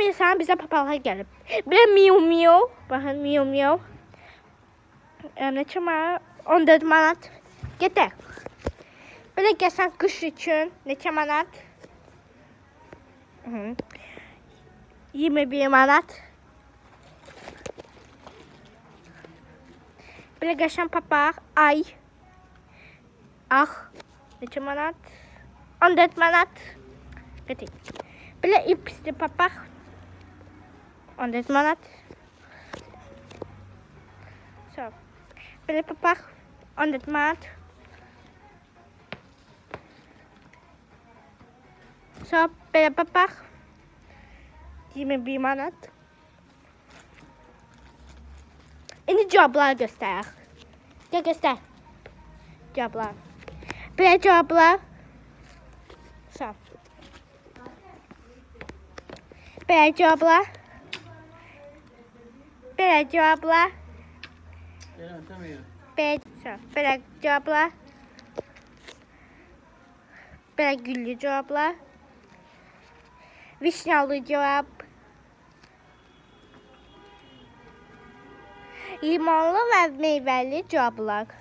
insan bizə papaqlar gəlib. Belə miu miu. Baxın miu miu. Neçə manat? 14 manat. Gedək. Belə gəlsən qış üçün neçə manat? 21 manat. Belə qəşəng papaq, ay. Ax, neçə manat? 14 manat. Gedək. Belə ipli papaq. 14 manat. So. Belə papaq 14 manat. So, belə papaq 21 manat. İndi cavabları göstərək. Gəl göstər. Cavablar. Belə cavablar. So. Belə cavablar. Belə cavablar. Belə cavablar. Belə güllü cavablar. Vişnalı cavab. Limonlu və meyvəli cavablar.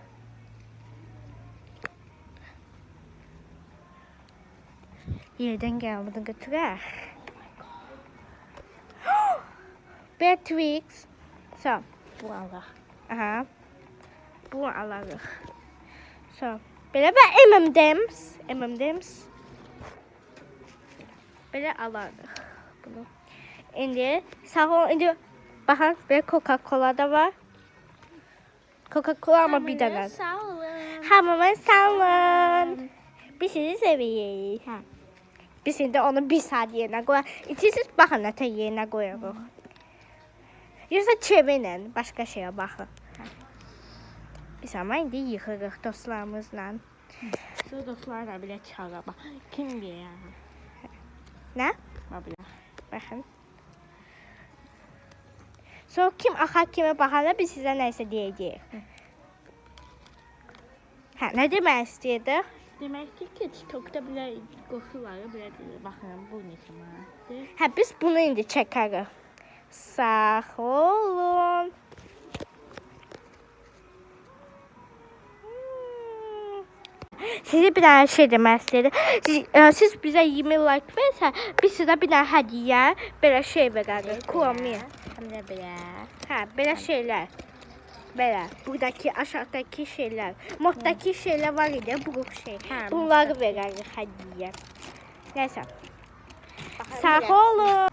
Yerdən gəl, bunu götürək. Beatrix. So, bu alaq. Aha. Bu alaq. So, belə və M&M's. M&M's. Belə alaq. Bunu. İndi sağ ol. İndi baxın, belə Coca-Cola da var. Coca-Cola ama bir dənə. Sağ olun. Hamımın sağ olun. Biz sizi sevirik. Biz indi onu bir saat yerinə qoyaq. İçisiz baxın nətə yerinə qoyaq. Yoxsa çevirin, başqa şeyə baxın. Biz ama indi yıxırıq dostlarımızla. Siz dostlarla bile çağırma. Kim bilir? Nə? Babila. Baxın. Sonra kim axar kimi baxanda biz sizə nəsə deyəcəyik. Hə, nə demək istəyirdik? Demek ki TikTok'ta bile kokuları bile değil. Bakın bu ne zaman? Hə, biz bunu indi çəkərik. Sağ olun. Size bir dənə şey demək istəyirdim. Siz bizə 20 like versə, biz sizə bir dənə hədiyyə, belə şey verərik. Kuami. Hem de bile. Hə, belə şeylər. Belə, buradakı, aşağıdakı şeylər. Moddakı şeylər var idi, bu şey. Bunları verərik hədiyyə. Nəysə. Sağ olun.